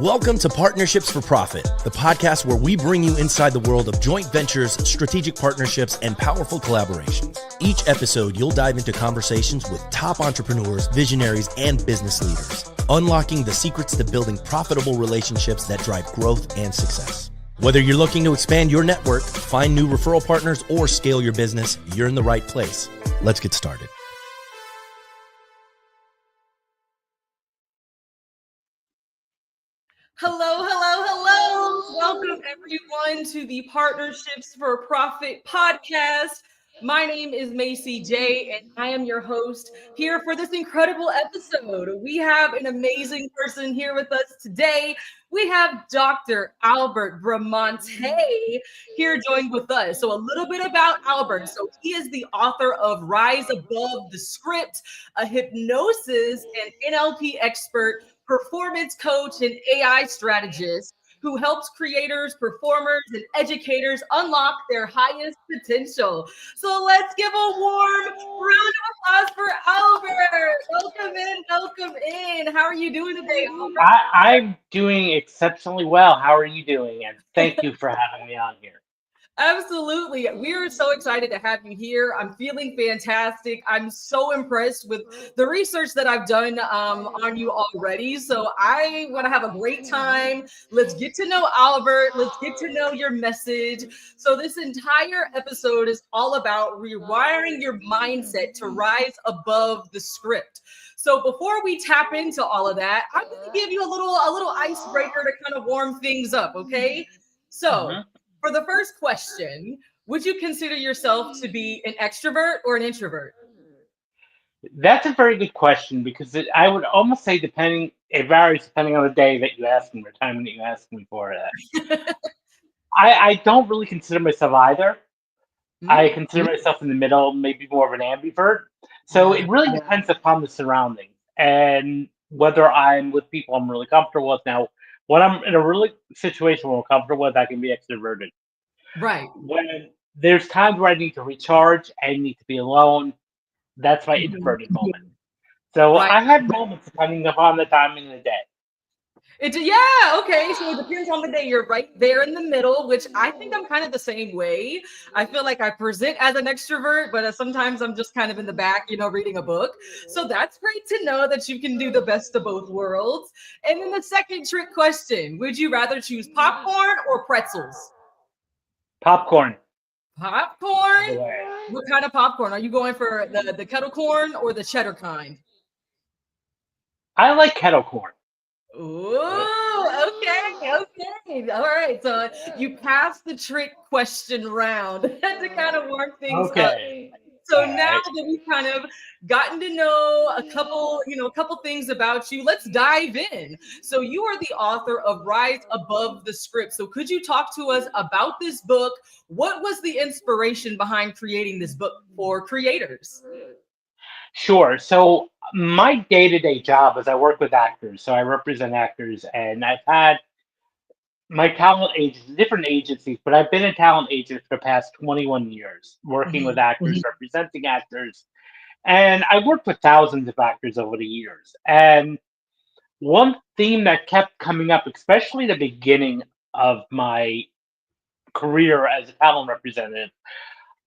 Welcome to Partnerships for Profit, the podcast where we bring you inside the world of joint ventures, strategic partnerships, and powerful collaborations. Each episode, you'll dive into conversations with top entrepreneurs, visionaries, and business leaders, unlocking the secrets to building profitable relationships that drive growth and success. Whether you're looking to expand your network, find new referral partners, or scale your business, you're in the right place. Let's get started. Hello. Welcome everyone to the Partnerships for Profit podcast. My name is Macy J, and I am your host here for this incredible episode. We have an amazing person here with us today. We have Dr. Albert Bramante here joined with us. So a little bit about Albert. So he is the author of Rise Above the Script, a hypnosis and NLP expert, performance coach, and AI strategist who helps creators, performers, and educators unlock their highest potential. So let's give a warm round of applause for Albert. Welcome in. How are you doing today, Albert? I'm doing exceptionally well. How are you doing? And thank you for having me on here. Absolutely. We are so excited to have you here. I'm feeling fantastic. I'm so impressed with the research that I've done on you already. So I want to have a great time. Let's get to know Albert. Let's get to know your message. So this entire episode is all about rewiring your mindset to rise above the script. So before we tap into all of that, I'm going to give you a little icebreaker to kind of warm things up, okay? So for the first question, would you consider yourself to be an extrovert or an introvert? That's a very good question because I would almost say it varies depending on the day that you ask me or time that you ask me for that. I don't really consider myself either. I consider myself in the middle, maybe more of an ambivert. So it really depends upon the surroundings and whether I'm with people I'm really comfortable with. Now, when I'm in a really situation where I'm comfortable with, I can be extroverted. Right. When there's times where I need to recharge, I need to be alone, that's my introverted moment. So Right. I have moments depending upon the time in the day. Okay. So it depends on the day. You're right there in the middle, which I think I'm kind of the same way. I feel like I present as an extrovert, but sometimes I'm just kind of in the back, reading a book. So that's great to know that you can do the best of both worlds. And then the second trick question, would you rather choose popcorn or pretzels? Popcorn. Popcorn? What kind of popcorn? Are you going for the kettle corn or the cheddar kind? I like kettle corn. Ooh, okay. All right. So you passed the trick question round to kind of warm things up. Okay. So All now right. that we've kind of gotten to know a couple things about you, let's dive in. So you are the author of Rise Above the Script. So could you talk to us about this book? What was the inspiration behind creating this book for creators? Sure. So my day-to-day job is I work with actors. So I represent actors, and I've had my talent agents, different agencies, but I've been a talent agent for the past 21 years, working with actors, representing actors. And I worked with thousands of actors over the years. And one theme that kept coming up, especially the beginning of my career as a talent representative,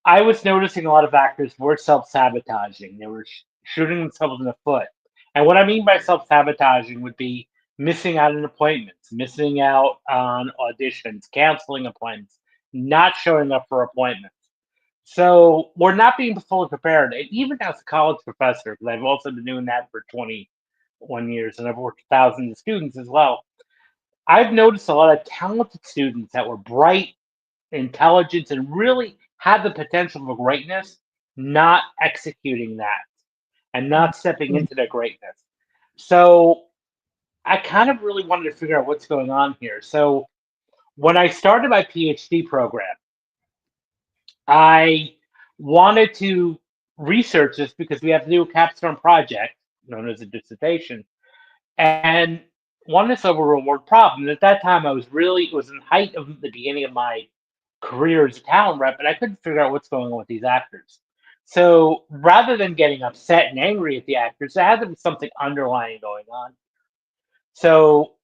I was noticing a lot of actors were self-sabotaging. They were shooting themselves in the foot. And what I mean by self-sabotaging would be missing out on appointments, missing out on auditions, canceling appointments, not showing up for appointments. So we're not being fully prepared. And even as a college professor, because I've also been doing that for 21 years and I've worked with thousands of students as well, I've noticed a lot of talented students that were bright, intelligent, and really had the potential for greatness, not executing that and not stepping into their greatness. So I kind of really wanted to figure out what's going on here. So when I started my PhD program, I wanted to research this because we have to do a capstone project known as a dissertation, and wanted to solve a real world problem. And at that time, it was in the height of the beginning of my career as a talent rep, and I couldn't figure out what's going on with these actors. So rather than getting upset and angry at the actors, there had to be something underlying going on. So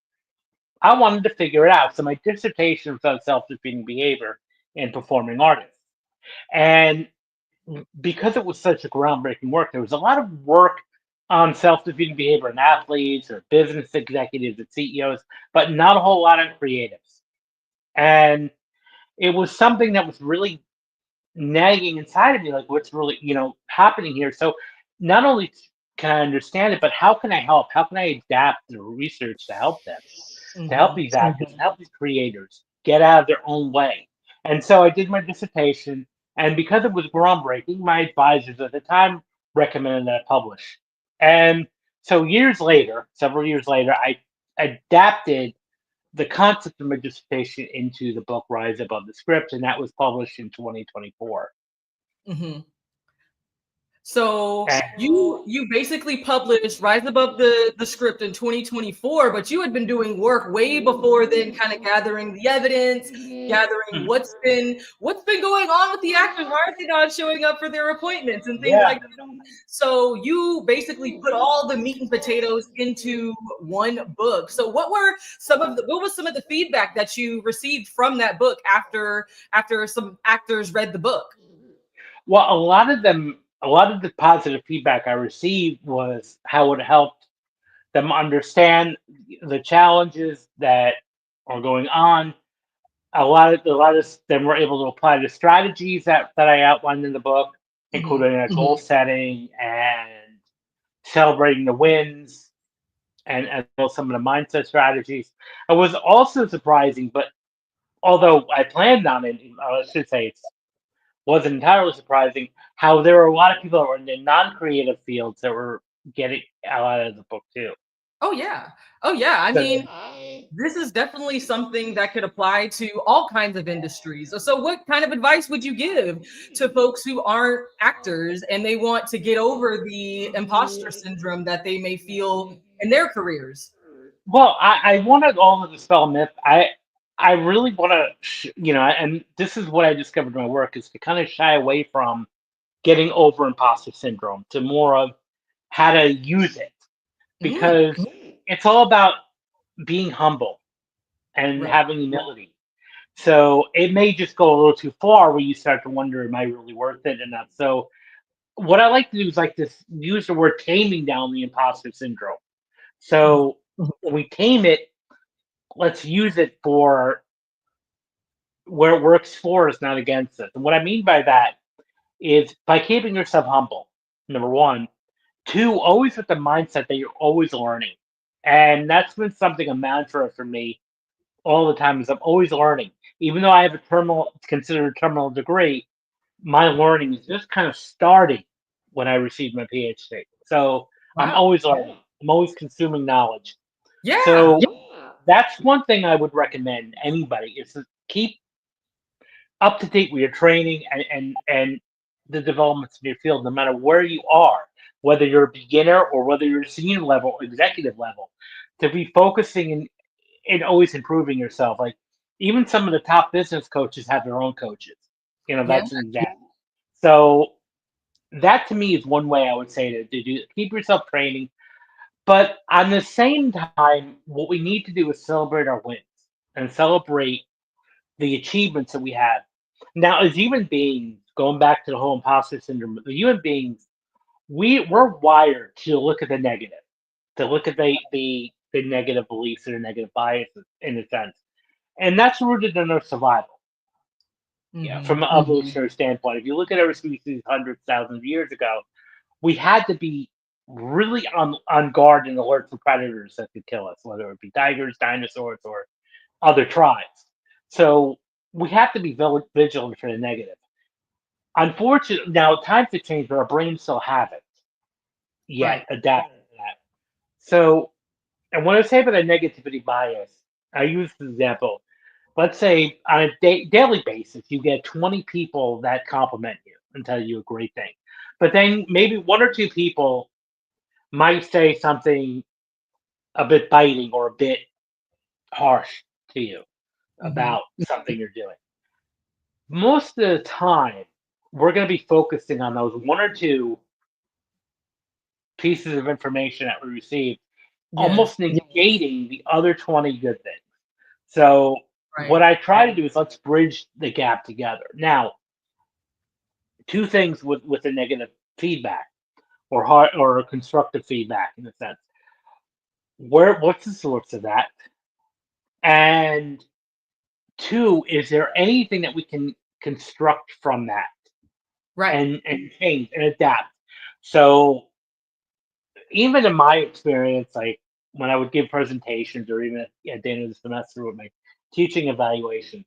I wanted to figure it out. So my dissertation was on self-defeating behavior in performing artists. And because it was such a groundbreaking work, there was a lot of work on self-defeating behavior in athletes or business executives and CEOs, but not a whole lot on creatives. And it was something that was really nagging inside of me, like what's really, happening here. So not only can I understand it, but how can I help? How can I adapt the research to help them? To help Hmm. these actors, to help these creators get out of their own way. And so I did my dissertation, and because it was groundbreaking, my advisors at the time recommended that I publish. And so several years later, I adapted the concept of my dissertation into the book Rise Above the Script, and that was published in 2024. Hmm. So And you basically published Rise Above the Script in 2024, but you had been doing work way before then, kind of gathering the evidence, gathering Mhm. what's been going on with the actors. Why are they not showing up for their appointments and things Yeah. like that? So you basically put all the meat and potatoes into one book. So what was some of the feedback that you received from that book after some actors read the book? Well, a lot of the positive feedback I received was how it helped them understand the challenges that are going on. A lot of them were able to apply the strategies that I outlined in the book, Hmm. including a goal setting and celebrating the wins and some of the mindset strategies. It was also surprising, but although I planned on it, I should say it wasn't entirely surprising how there were a lot of people that were in the non-creative fields that were getting out of the book too. Oh yeah. Oh yeah. I So mean, this is definitely something that could apply to all kinds of industries. So, what kind of advice would you give to folks who aren't actors and they want to get over the imposter syndrome that they may feel in their careers? well, I wanted all to dispel a myth. I really want to, and this is what I discovered in my work is to kind of shy away from getting over imposter syndrome to more of how to use it Mm, because it's all about being humble and right. having humility. So it may just go a little too far where you start to wonder, am I really worth it enough? So what I like to do is like this use the word taming down the imposter syndrome. Mhm. So when we tame it, let's use it for where it works for us, not against us. And what I mean by that is by keeping yourself humble, number one. Two, always with the mindset that you're always learning. And that's been something a mantra for me all the time is I'm always learning. Even though I have a considered a terminal degree, my learning is just kind of starting when I received my PhD. So I'm Wow. always learning. I'm always consuming knowledge. Yeah. So that's one thing I would recommend anybody is to keep up to date with your training and the developments in your field, no matter where you are, whether you're a beginner or whether you're a senior level, executive level, to be focusing and always improving yourself. Like even some of the top business coaches have their own coaches. Yeah. That's an example. So that to me is one way I would say to do keep yourself training. But on the same time, what we need to do is celebrate our wins and celebrate the achievements that we have. Now, as human beings, going back to the whole imposter syndrome, the human beings, we're wired to look at the negative, to look at the negative beliefs or the negative biases in a sense. And that's rooted in our survival. Yeah, Hmm. from an evolutionary standpoint. If you look at our species hundreds, thousands of years ago, we had to be really on guard and alert for predators that could kill us, whether it be tigers, dinosaurs, or other tribes. So we have to be vigilant for the negative. Unfortunately, now times have changed, but our brains still haven't yet Right. adapted to that. So, and when I say about a negativity bias, I use the example. Let's say on a daily basis, you get 20 people that compliment you and tell you a great thing. But then maybe one or two people might say something a bit biting or a bit harsh to you Hmm. about something you're doing. Most of the time, we're going to be focusing on those one or two pieces of information that we receive, Yes. almost negating the other 20 good things. So what Right. I try to do is let's bridge the gap together. Now, two things with the negative feedback or hard or constructive feedback in a sense. What's the source of that? And two, is there anything that we can construct from that Right. and change and adapt? So even in my experience, like when I would give presentations or even at the end of the semester with my teaching evaluations,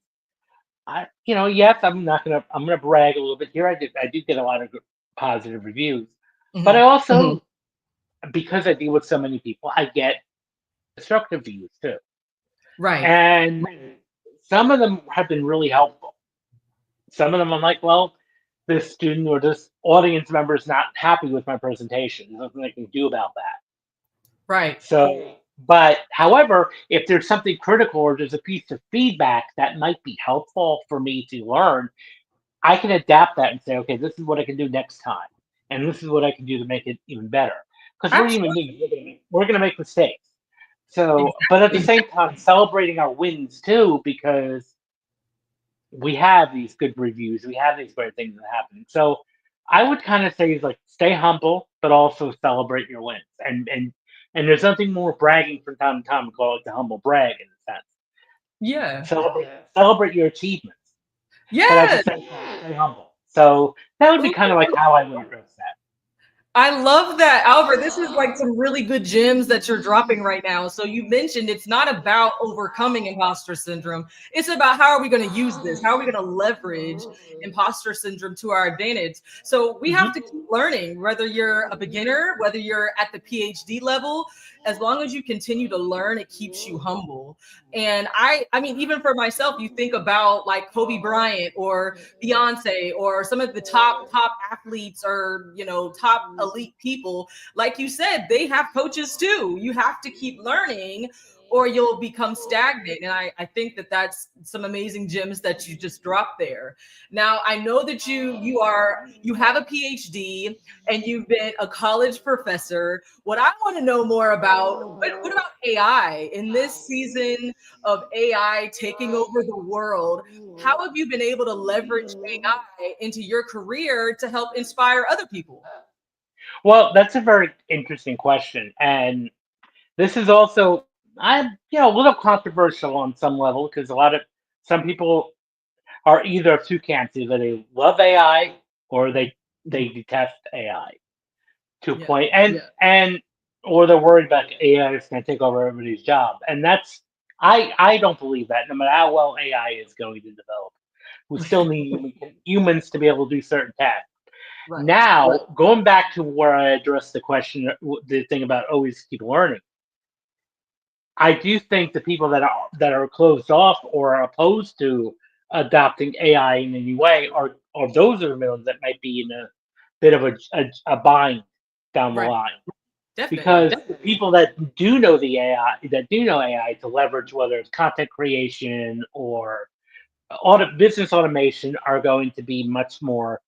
yes, I'm gonna brag a little bit here. I do get a lot of positive reviews, but I Hmm. also, because I deal with so many people, I get destructive views too. Right. And some of them have been really helpful. Some of them I'm like, well, this student or this audience member is not happy with my presentation. There's nothing I can do about that. Right. So, but however, if there's something critical or there's a piece of feedback that might be helpful for me to learn, I can adapt that and say, okay, this is what I can do next time, and this is what I can do to make it even better. Because we're human Absolutely. beings, we're gonna make mistakes. So, but at the same time, celebrating our wins too, because we have these good reviews, we have these great things that happen. So, I would kind of say is like stay humble, but also celebrate your wins. And there's nothing more bragging from time to time. We call it the humble brag in a sense. Yeah. Celebrate your achievements, but at the Yes. same time, stay humble. So that would be kind of like how I would address that. I love that, Albert. This is like some really good gems that you're dropping right now. So you mentioned it's not about overcoming imposter syndrome. It's about how are we going to use this? How are we going to leverage imposter syndrome to our advantage? So we have to Mhm. keep learning, whether you're a beginner, whether you're at the PhD level, as long as you continue to learn, it keeps you humble. And I mean, even for myself, you think about like Kobe Bryant or Beyonce or some of the top athletes or top elite people, like you said, they have coaches too. You have to keep learning or you'll become stagnant. And I think that that's some amazing gems that you just dropped there. Now I know that you have a PhD and you've been a college professor. What I want to know more about, what about AI in this season of AI taking over the world? How have you been able to leverage AI into your career to help inspire other people? Well, that's a very interesting question, and this is also I'm a little controversial on some level because some people are either of two camps: either they love AI or they detest AI to a Yeah. point, and or they're worried about AI is going to take over everybody's job, and that's I don't believe that. No matter how well AI is going to develop, we still need humans to be able to do certain tasks. Right. Now, going back to where I addressed the question, the thing about always keep learning, I do think the people that are closed off or are opposed to adopting AI in any way are those are the ones that might be in a bit of a bind down the Right. line. Definitely. Because the people that do know the AI, that do know AI to leverage, whether it's content creation or business automation, are going to be much more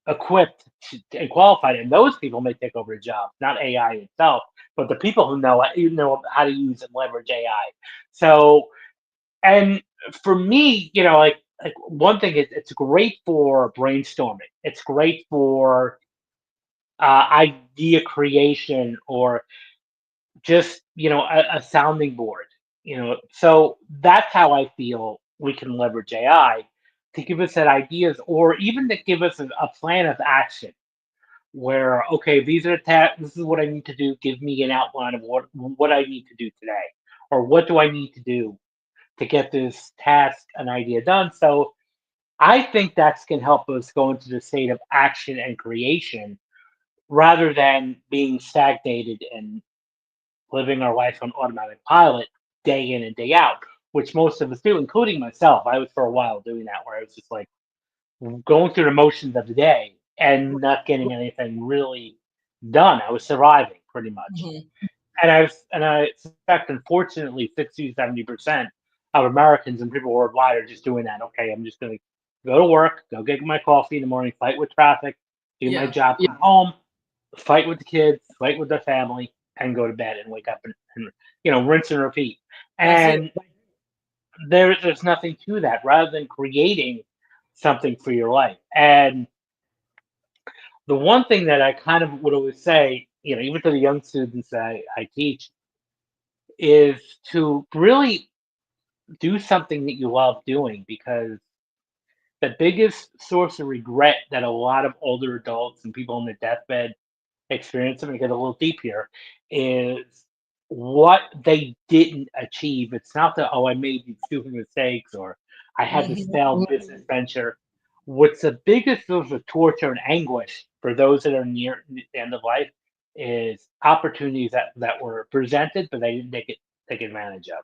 equipped and qualified, and those people may take over a job, not AI itself, but the people who know how to use and leverage AI. So, and for me, like one thing is it's great for brainstorming. It's great for idea creation or just a sounding board. So that's how I feel we can leverage AI to give us that ideas or even to give us a plan of action where okay, this is what I need to do. Give me an outline of what I need to do today, or what do I need to do to get this task, an idea done. So I think that's can help us go into the state of action and creation rather than being stagnated and living our life on automatic pilot day in and day out, which most of us do, including myself. I was for a while doing that, where I was just like going through the motions of the day and not getting anything really done. I was surviving pretty much. Mhm. And I suspect unfortunately 60 to 70% of Americans and people worldwide are just doing that. Okay, I'm just gonna go to work, go get my coffee in the morning, fight with traffic, do my Yeah. job, come home, fight with the kids, fight with their family, and go to bed and wake up and rinse and repeat. That's it. And there's nothing to that. Rather than creating something for your life, and the one thing that I kind of would always say, even to the young students that I teach, is to really do something that you love doing, because the biggest source of regret that a lot of older adults and people on their deathbed experience, and we get a little deep here, is what they didn't achieve. It's not that, oh, I made these stupid mistakes or I had this Mhm. failed business venture. What's the biggest source of torture and anguish for those that are near the end of life is opportunities that were presented, but they didn't take advantage of.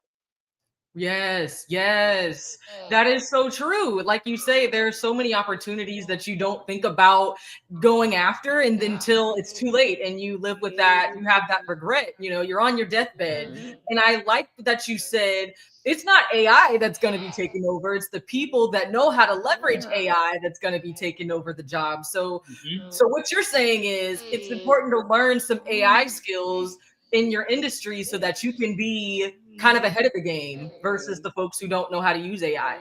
Yes, yes. That is so true. Like you say, there are so many opportunities that you don't think about going after, and then till it's too late and you live with that, you have that regret, you're on your deathbed. And I like that you said it's not AI that's going to be taking over, it's the people that know how to leverage AI that's going to be taking over the job. So Mhm. so what you're saying is it's important to learn some AI skills in your industry so that you can be kind of ahead of the game versus the folks who don't know how to use AI.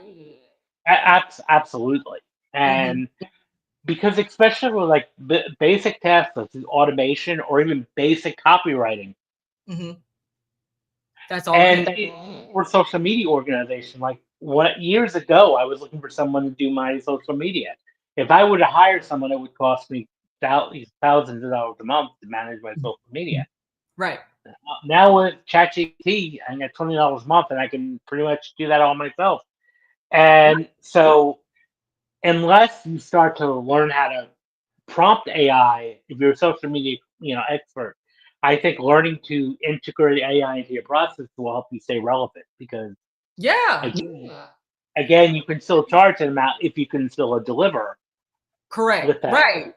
Absolutely. Mhm, And because especially with like basic tasks like automation or even basic copywriting, mhm. That's all and it. or social media organization. Like what years ago, I was looking for someone to do my social media. If I were to hire someone, it would cost me thousands of dollars a month to manage my social media. Right. Now with ChatGPT, I get $20 a month, and I can pretty much do that all myself. And so, unless you start to learn how to prompt AI, if you're a social media, expert, I think learning to integrate AI into your process will help you stay relevant. Because Yeah. again, you can still charge an amount if you can still deliver Correct. with that. Right.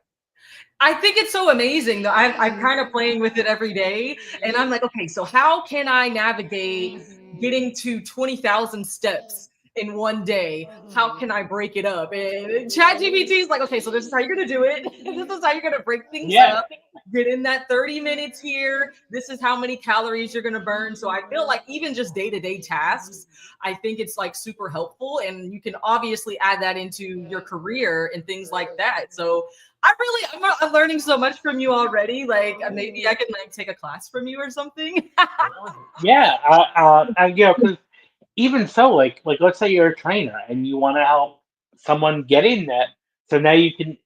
I think it's so amazing that I'm kind of playing with it every day. And I'm like, okay, so how can I navigate getting to 20,000 steps in one day? How can I break it up? And ChatGPT is like, okay, so this is how you're going to do it. This is how you're going to break things Yeah, up. Get in that 30 minutes here. This is how many calories you're going to burn. So I feel like even just day to day tasks, I think it's like super helpful. And you can obviously add that into your career and things like that. So I'm learning so much from you already. Like maybe I can like take a class from you or something. yeah. Because even so, like let's say you're a trainer and you want to help someone get in that. So now you can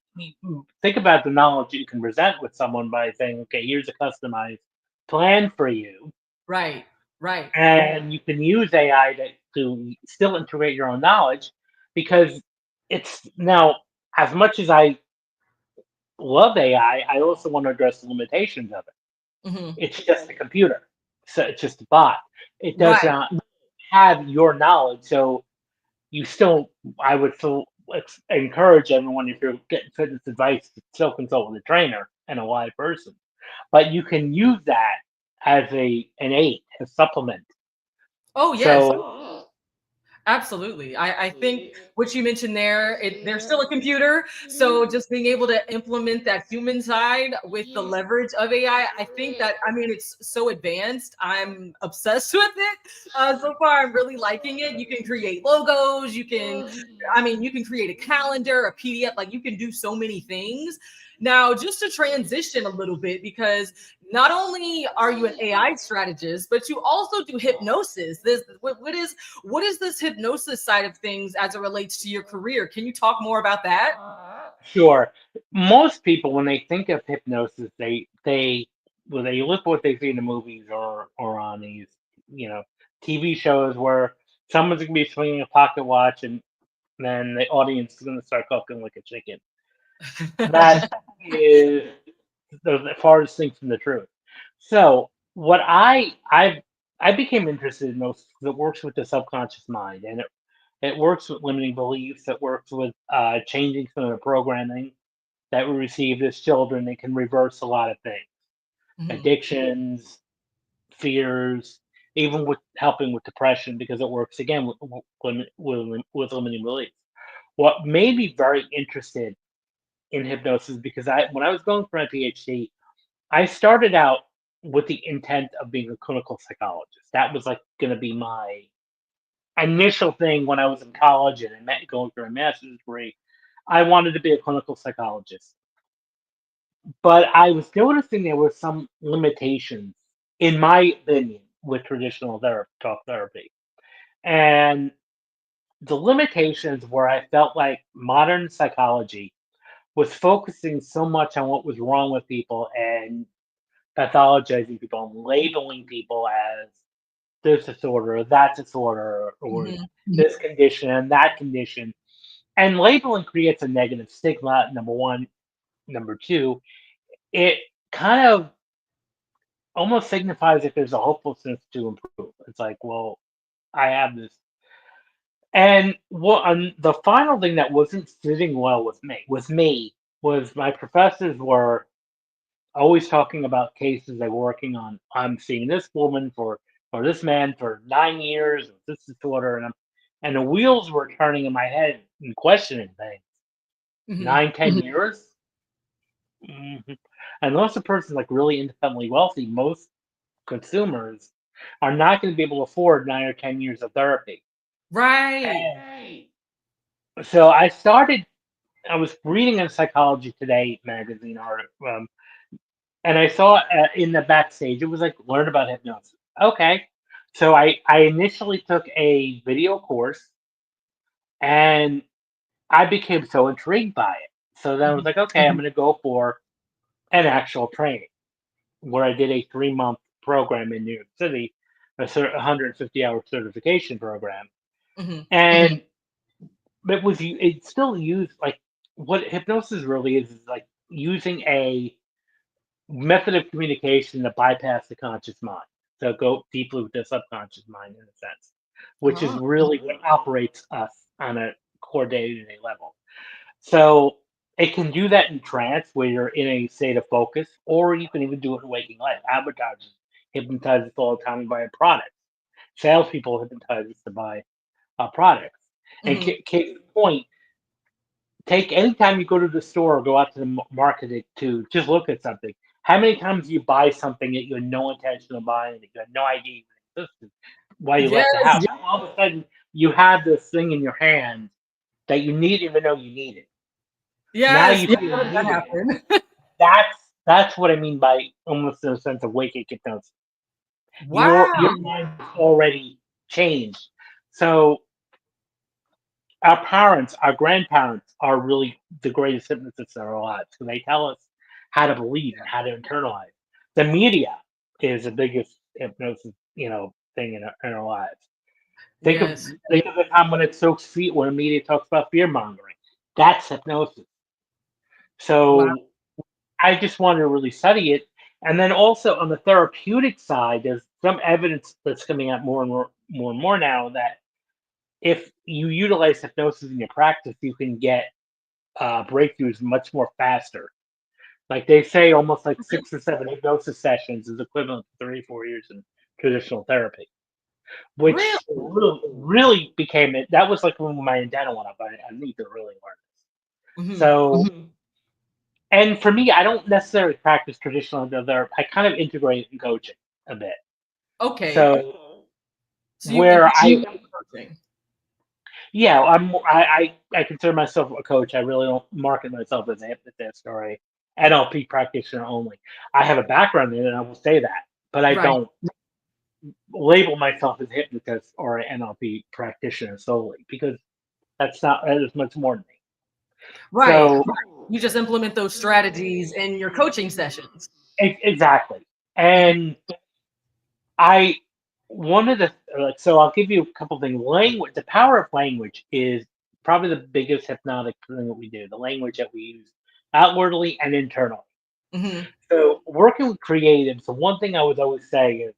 think about the knowledge you can present with someone by saying, okay, here's a customized plan for you, Right, right. and you can use AI to still integrate your own knowledge, because it's now, as much as I love AI, I also want to address the limitations of it. Hmm. It's just a computer, so it's just a bot. It does Right. not have your knowledge, so you still, I would still encourage everyone, if you're getting fitness advice, to still consult with a trainer and a live person. But you can use that as an aid, a supplement. Oh yes. So Absolutely. I think what you mentioned there, they're still a computer. So just being able to implement that human side with the leverage of AI, I think that, I mean, it's so advanced. I'm obsessed with it. So far, I'm really liking it. You can create logos. You can create a calendar, a PDF, like you can do so many things. Now, just to transition a little bit, because not only are you an AI strategist, but you also do hypnosis. What is this hypnosis side of things as it relates to your career? Can you talk more about that? sure, most people, when they think of hypnosis, they look at what they see in the movies, or on these, you know TV shows, where someone's gonna be swinging a pocket watch, and then the audience is gonna start cooking like a chicken. That is the farthest thing from the truth. So what I became interested in those, because it works with the subconscious mind, and it works with limiting beliefs. It works with changing some of the programming that we received as children. It can reverse a lot of things, Mhm. addictions, fears, even with helping with depression, because it works again with limiting beliefs. What made me very interested in hypnosis, because when I was going for my PhD, I started out with the intent of being a clinical psychologist. That was like going to be my initial thing when I was in college and going through a master's degree, I wanted to be a clinical psychologist. But I was noticing there were some limitations, in my opinion, with traditional talk therapy. And the limitations were I felt like modern psychology was focusing so much on what was wrong with people and pathologizing people and labeling people as this disorder or that disorder or Mhm. this condition and that condition. And labeling creates a negative stigma, number one. Number two, it kind of almost signifies if there's a hopelessness to improve. It's like, well, I have this. And the final thing that wasn't sitting well was my professors were always talking about cases they were working on. I'm seeing this woman or this man for 9 years with this disorder, and the wheels were turning in my head and questioning things. Mhm. 9, 10 years. Mhm. Unless the person's like really independently wealthy, most consumers are not going to be able to afford 9 or 10 years of therapy. Right. Hey. So I was reading a Psychology Today magazine article, and I saw in the backstage, it was like, learn about hypnosis. Okay. So I initially took a video course and I became so intrigued by it. So then I was Mhm. like, okay, I'm going to go for an actual training where I did a 3 month program in New York City, a 150-hour certification program. Mhm. And it still used like what hypnosis really is like using a method of communication to bypass the conscious mind. So go deeply with the subconscious mind in a sense, which is Oh. really what operates us on a core day-to-day level. So it can do that in trance where you're in a state of focus, or you can even do it in waking life. Advertisers hypnotize us all the time by a product. Salespeople hypnotize us to buy products. And Mhm. case in point, take anytime you go to the store or go out to the market to just look at something. How many times do you buy something that you had no intention of buying, that you had no idea even existed while you left the Yes. house? All of a sudden, you have this thing in your hand that you need even though you need it. Now Yes. you Yeah. feel How you did that need it. happen? That's what I mean by almost in a sense of waking hypnosis. Your Wow. mind is already changed. So our parents, our grandparents are really the greatest hypnotists in our lives because they tell us how to believe and how to internalize. The media is the biggest hypnosis, thing in our lives. Think of Yes. think of the time when it soaks feet when the media talks about fear mongering. That's hypnosis. Wow. So I just wanted to really study it. And then also on the therapeutic side, there's some evidence that's coming out more and more now that if you utilize hypnosis in your practice, you can get breakthroughs much more faster. Like they say, almost like Okay. 6 or 7 hypnosis sessions is equivalent to 3 or 4 years in traditional therapy, Really? which really became it. That was like when my antenna went up. I need to really learn this. Mhm. So, and for me, I don't necessarily practice traditional therapy. I kind of integrate it in coaching a bit. Okay. So So you where integrate coaching. yeah, I consider myself a coach. I really don't market myself as a hypnotist or a NLP practitioner only. I have a background in it, and I will say that, but I Right. don't label myself as a hypnotist or an NLP practitioner solely because that is much more than me. Right. So You just implement those strategies in your coaching sessions. exactly, Mhm. and I one of the so I'll give you a couple things. Language, the power of language is probably the biggest hypnotic thing that we do. The language that we use outwardly and internally. Mhm. So working with creatives, the one thing I would always say is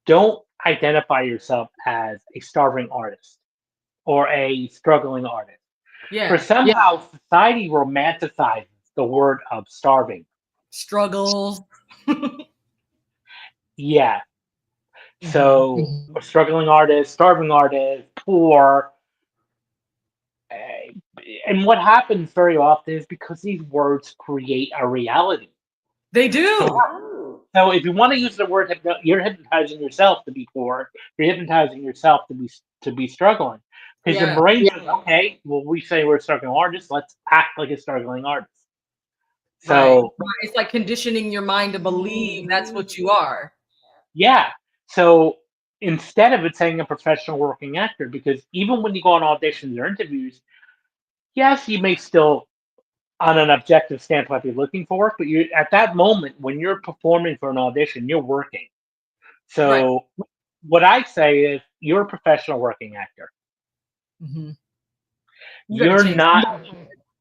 don't identify yourself as a starving artist or a struggling artist. For Yeah. somehow society romanticizes the word of starving. Struggles. Yeah. Mhm. So a struggling artist, starving artist, poor. And what happens very often is because these words create a reality. They So, do. so if you want to use the word, you're hypnotizing yourself to be poor. You're hypnotizing yourself to be to be struggling. Because your Yeah. brain says, okay, well, we say we're a struggling artist, let's act like a struggling artist. Right. So, It's like conditioning your mind to believe that's what you are. yeah. So instead of it saying a professional working actor, because even when you go on auditions or interviews, yes, you may still, on an objective standpoint, be looking for work, but you at that moment when you're performing for an audition, you're working. Right. So what I say is you're a professional working actor. Hmm. You got to You're change. not.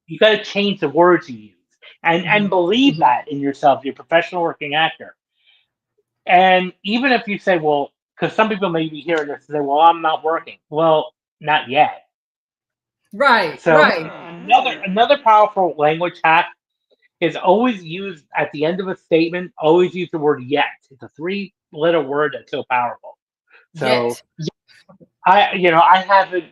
You got to change the words you use and Mhm. believe that in yourself. You're a professional working actor. And even if you say, well, because some people may be hearing this and say, well, I'm not working. Well, not yet. Right. So Right. another powerful language hack is always use at the end of a statement, always use the word yet. It's a three-letter word that's so powerful. So Yet. I haven't,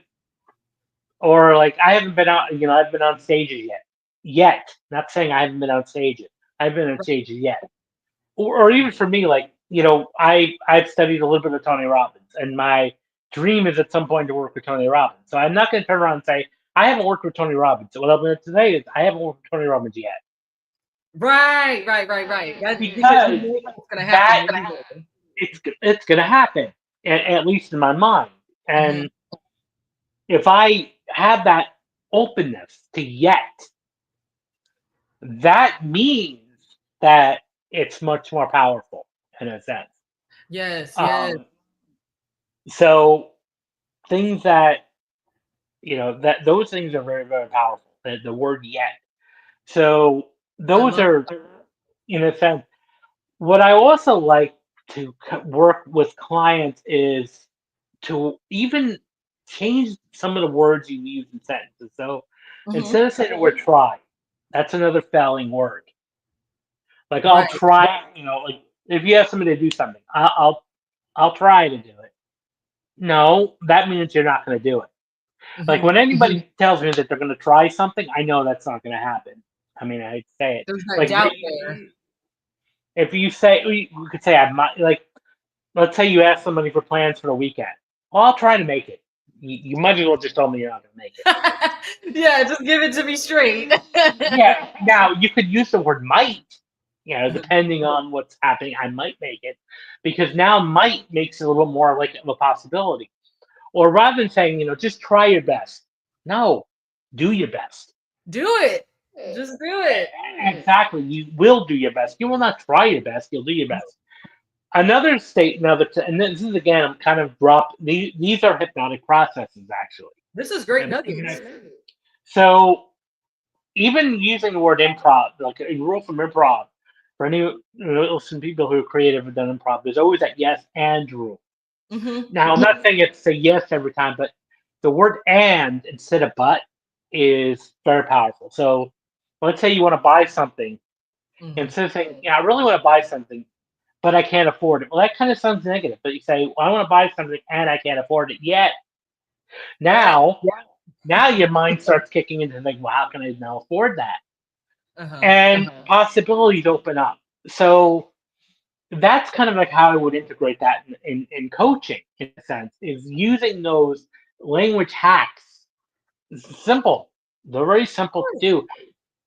or like I haven't been out, I've been on stages yet. Yet. Not saying I haven't been on stages. I've been on stages yet. Or even for me, like, I've studied a little bit of Tony Robbins, and my dream is at some point to work with Tony Robbins. So I'm not going to turn around and say I haven't worked with Tony Robbins. So what I'm going to say is I haven't worked with Tony Robbins yet, Right. Right. Right. Right. That's because you because know what's going to happen that one day. it's going to happen, at least in my mind. Mhm. And if I have that openness to yet, that means that it's much more powerful in a sense. Yes. Yes. Um, so things that that those things are very, very powerful. The word yet. So I those love. are, in a sense, what I also like to work with clients is to even change some of the words you use in sentences. So Mhm. instead of saying the word try, that's another failing word. Like I'll Right. try, like if you ask somebody to do something, I'll try to do it. No, that means you're not going to do it. Like Mhm. when anybody tells me that they're going to try something, I know that's not going to happen. I mean, I hate to say it. There's that Like doubt there. if you say, you could say, I might, like, let's say you ask somebody for plans for the weekend. Well, I'll try to make it. You might as well just tell me you're not going to make it. Yeah. Just give it to me straight. Yeah. Now you could use the word might, depending on what's happening. I might make it, because now might makes it a little more like of a possibility. Or rather than saying, just try your best. No, do your best. Do it. Just do it. Exactly. You will do your best. You will not try your best. You'll do your best. Another state, and this is again, I'm kind of dropped. These are hypnotic processes, actually. This is great And nuggets. so, even using the word improv, like a rule from improv, for some people who are creative and done improv, there's always that yes and rule. Hmm. Now, I'm not saying it's a yes every time, but the word and instead of but is very powerful. So, let's say you want to buy something. Hmm. Instead of saying, yeah, I really want to buy something, but I can't afford it. Well, that kind of sounds negative. But you say, well, I want to buy something and I can't afford it yet. Yeah. Now your mind starts kicking into like, well, how can I now afford that? Uh-huh. And possibilities open up. So that's kind of like how I would integrate that in coaching, in a sense, is using those language hacks. It's simple. They're very simple to do,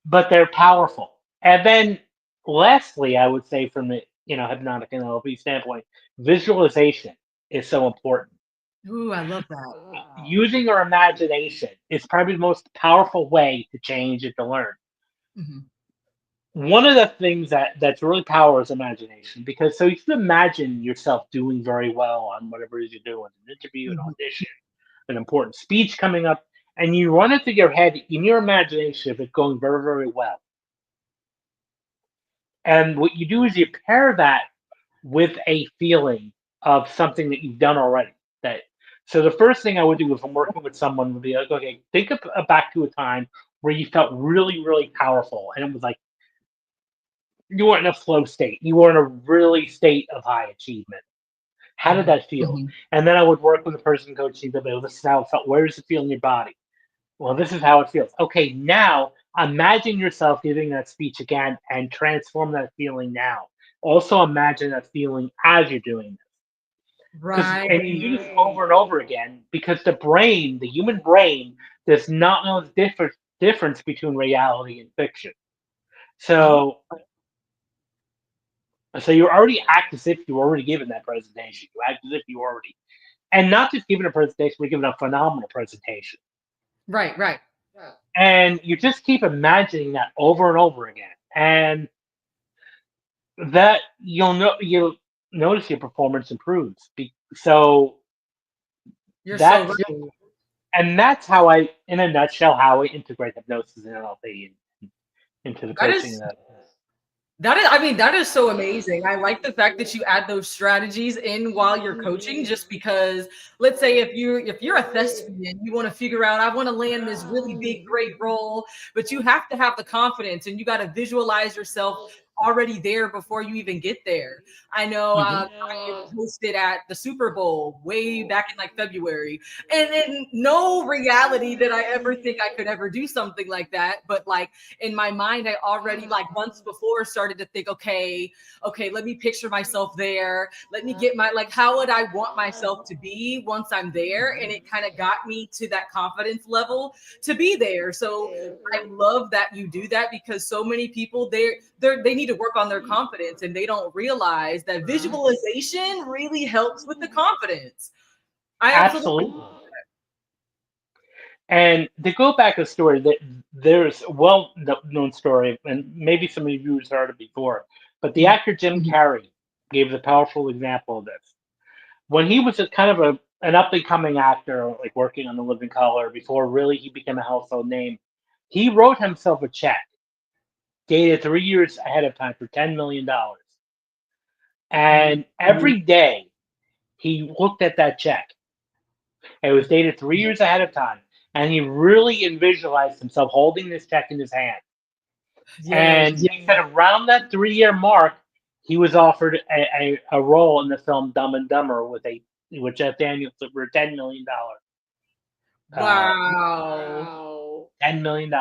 but they're powerful. And then lastly, I would say from the hypnotic NLP standpoint, visualization is so important. Ooh, I love that. Using your imagination is probably the most powerful way to change and to learn. Hmm. One of the things that's really power is imagination, because so you can imagine yourself doing very well on whatever it is you're doing, an interview, an Hmm. audition, an important speech coming up, and you run it through your head in your imagination of it going very, very well. And what you do is you pair that with a feeling of something that you've done already. That so the first thing I would do if I'm working with someone would be like, okay, think of back to a time where you felt really, really powerful, and it was like you were in a flow state, you were in a really state of high achievement. How did Hmm. that feel? And then I would work with the person coaching them. This is how it felt. Where does it feel in your body? Well, this is how it feels. Okay, now imagine yourself giving that speech again and transform that feeling now. Also imagine that feeling as you're doing this. Right. And you do this over and over again because the human brain, does not know the difference between reality and fiction. Oh, So, so you already act as if you were already given that presentation. You act as if you already, and not just given a presentation, but given a phenomenal presentation. right, right. And you just keep imagining that over and over again, and that you'll notice your performance improves. So You're so that's right. that's how in a nutshell, how I integrate hypnosis and NLP into the That coaching. is I mean, that is so amazing. I like the fact that you add those strategies in while you're coaching, just because let's say if you're a thespian, you want to figure out, I want to land this really big, great role, but you have to have the confidence and you got to visualize yourself already there before you even get there. I know Mhm. I hosted at the Super Bowl way back in like February, and in no reality did I ever think I could ever do something like that. But like in my mind, I already like months before started to think, okay, let me picture myself there. Let me get like, how would I want myself to be once I'm there? And it kind of got me to that confidence level to be there. So I love that you do that, because so many people they need to work on their confidence and they don't realize that visualization really helps with the confidence. I absolutely. Absolutely. And to go back a story, that there's a well-known story, and maybe some of you have heard it before, but the actor Jim Carrey gave the powerful example of this. When he was just kind of an up-and-coming actor, like working on The Living Color, before really he became a household name, he wrote himself a check dated 3 years ahead of time for $10 million. And every day he looked at that check. It was dated 3 years ahead of time, and he really visualized himself holding this check in his hand. And Yes. he said around that 3 year mark, he was offered a role in the film Dumb and Dumber with Jeff Daniels for $10 million. Uh, Wow. $10 million,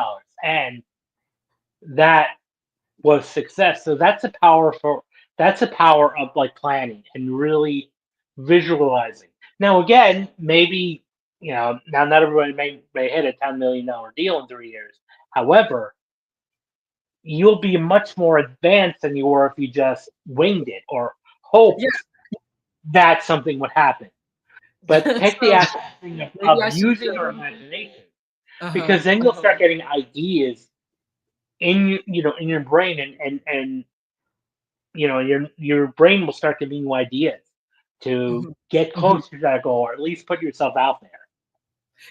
and that was success. So that's a power of like planning and really visualizing. Now again, maybe now not everybody may hit a $10 million deal in 3 years. However, you'll be much more advanced than you were if you just winged it or Yeah. hoped that something would happen. But take the So aspect maybe of I should using your imagination, uh-huh. because then you'll start getting ideas in your brain, and your brain will start giving you ideas to Mhm. get closer to that goal, or at least put yourself out there.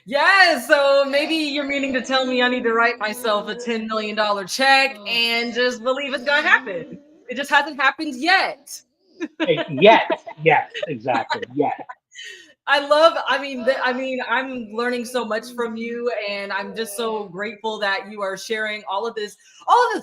Yes, so maybe you're meaning to tell me I need to write myself a $10 million check and just believe it's gonna happen. It just hasn't happened yet. Yes, exactly. Yes. I'm learning so much from you, and I'm just so grateful that you are sharing all of this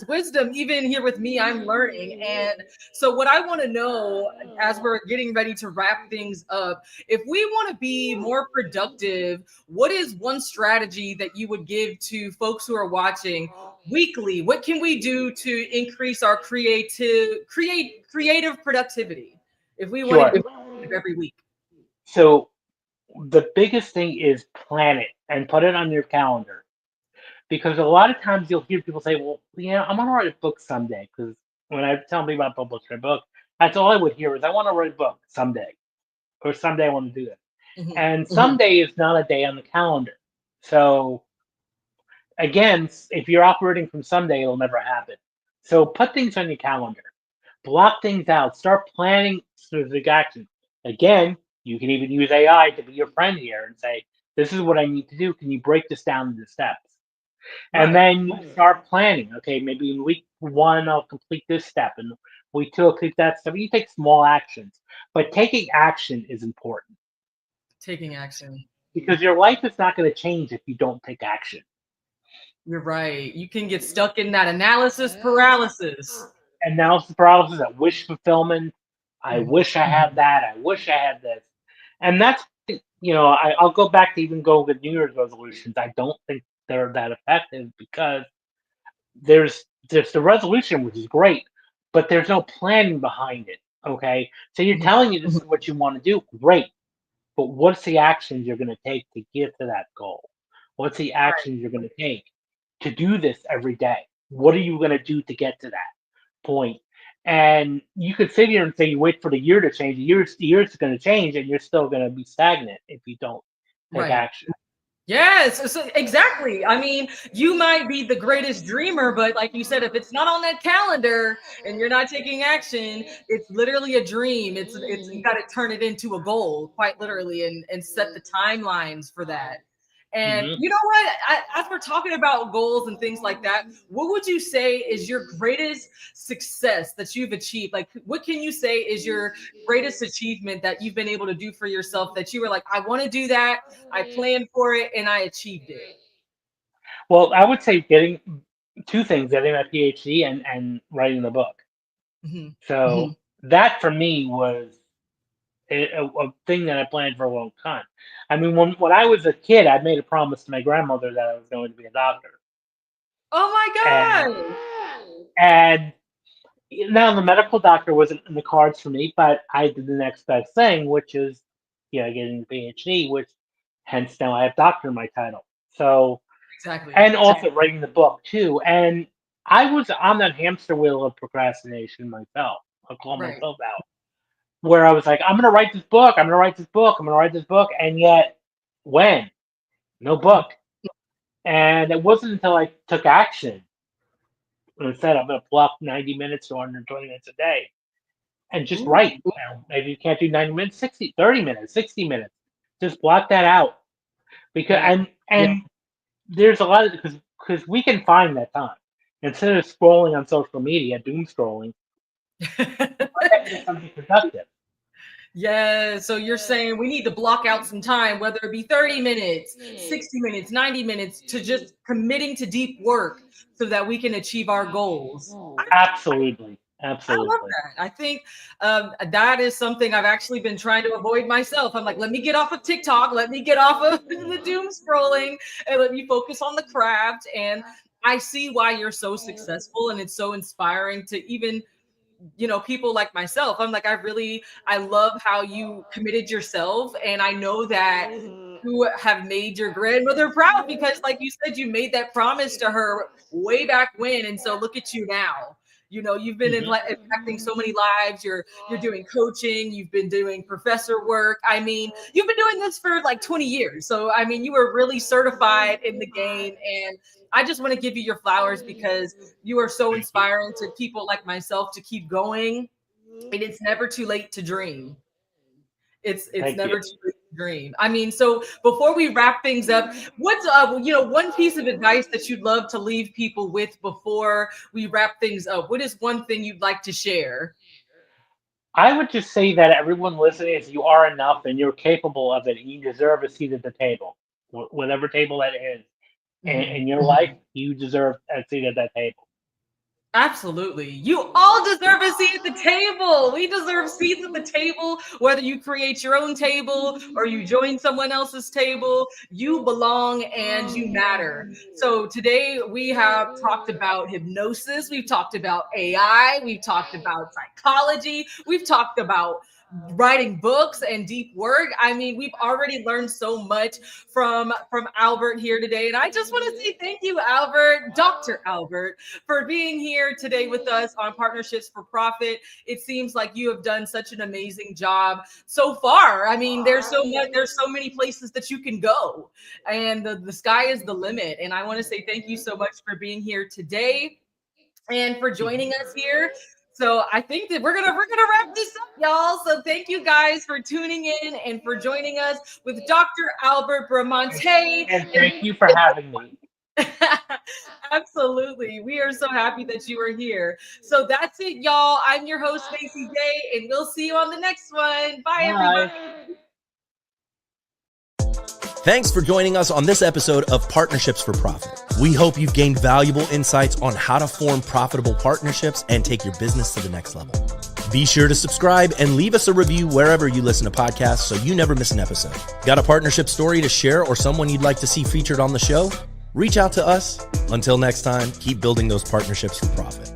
wisdom, even here with me. I'm learning. And so, what I want to know as we're getting ready to wrap things up, if we want to be more productive, what is one strategy that you would give to folks who are watching weekly? What can we do to increase our creative productivity if we want to Sure. be productive every week? So the biggest thing is plan it and put it on your calendar, because a lot of times you'll hear people say, "Well, I'm gonna write a book someday." Because when I tell people about publishing a book, that's all I would hear is, "I want to write a book someday," or "Someday I want to do this." Mhm. And someday is not a day on the calendar. So again, if you're operating from someday, it'll never happen. So put things on your calendar, block things out, start planning specific action. Again, you can even use AI to be your friend here and say, "This is what I need to do. Can you break this down into steps?" And Right. then you start planning. Okay, maybe in week one, I'll complete this step, and week two, I'll complete that step. You take small actions, but taking action is important, Taking action. because your life is not going to change if you don't take action. You're right. You can get stuck in that analysis paralysis. Analysis paralysis, that wish fulfillment. I Mhm. wish I had that. I wish I had this. And that's, I'll go back to even go with New Year's resolutions. I don't think they're that effective, because there's the resolution, which is great, but there's no planning behind it. Okay. So you're telling me this is what you want to do. Great. But what's the actions you're going to take to get to that goal? What's the actions you're going to take to do this every day? What are you going to do to get to that point? And you could sit here and say you wait for the year to change. The year's going to change, and you're still going to be stagnant if you don't take Right. action. Yes, so exactly. I mean, you might be the greatest dreamer, but like you said, if it's not on that calendar and you're not taking action, it's literally a dream. It's you got to turn it into a goal, quite literally, and set the timelines for that. And Hmm. you know what? As we're talking about goals and things like that, what would you say is your greatest success that you've achieved? Like, what can you say is your greatest achievement that you've been able to do for yourself that you were like, I want to do that, I planned for it, and I achieved it? Well, I would say getting two things: getting my PhD and writing the book. Hmm. So that for me was a thing that I planned for a long time. I mean, when I was a kid, I made a promise to my grandmother that I was going to be a doctor, Oh my and God. and now the medical doctor wasn't in the cards for me, but I did the next best thing, which is getting the PhD, which hence now I have doctor in my title. So Exactly. and also writing the book too, and I was on that hamster wheel of procrastination myself. I'll call Right. myself out. Where I was like, I'm gonna write this book, I'm gonna write this book, I'm gonna write this book, and yet when? No book. And it wasn't until I took action and said I'm gonna block 90 minutes to 120 minutes a day and just Ooh. write. Maybe you can't do 90 minutes, 60, 30 minutes, 60 minutes. Just block that out. Because Right. and there's a lot of because we can find that time. Instead of scrolling on social media, doom scrolling, why not do something productive? Yeah, so you're saying we need to block out some time, whether it be 30 minutes, 60 minutes, 90 minutes, to just committing to deep work so that we can achieve our goals. Absolutely. I love Absolutely. that. I think that is something I've actually been trying to avoid myself. I'm like, let me get off of TikTok, let me get off of the doom scrolling, and let me focus on the craft. And I see why you're so successful, and it's so inspiring to even people like myself. I'm like, I love how you committed yourself, and I know that you have made your grandmother proud because, like you said, you made that promise to her way back when, and so look at you now. You've been Mhm. impacting so many lives. You're doing coaching, you've been doing professor work. I mean, you've been doing this for like 20 years, so I mean, you were really certified in the game. And I just want to give you your flowers because you are so Thank you. inspiring to people like myself to keep going. And it's never too late to dream. It's Thank you. never too late to dream. I mean, so before we wrap things up, what's one piece of advice that you'd love to leave people with before we wrap things up? What is one thing you'd like to share? I would just say that everyone listening is you are enough and you're capable of it and you deserve a seat at the table. Whatever table that is Mhm. in your life, you deserve a seat at that table. Absolutely. You all deserve a seat at the table. We deserve seats at the table, whether you create your own table or you join someone else's table. You belong and you matter. So today we have talked about hypnosis. We've talked about AI. We've talked about psychology. We've talked about writing books and deep work. I mean, we've already learned so much from Albert here today. And I just want to say thank you, Albert, Dr. Albert, for being here today with us on Partnerships for Profit. It seems like you have done such an amazing job so far. I mean, there's so many places that you can go, and the sky is the limit. And I want to say thank you so much for being here today and for joining us here. So I think that we're gonna wrap this up, y'all. So thank you guys for tuning in and for joining us with Dr. Albert Bramante. And And thank you for having me. absolutely. We are so happy that you are here. So that's it, y'all. I'm your host, Macy J, and we'll see you on the next one. Bye, everybody. Bye. Thanks for joining us on this episode of Partnerships for Profit. We hope you've gained valuable insights on how to form profitable partnerships and take your business to the next level. Be sure to subscribe and leave us a review wherever you listen to podcasts so you never miss an episode. Got a partnership story to share or someone you'd like to see featured on the show? Reach out to us. Until next time, keep building those partnerships for profit.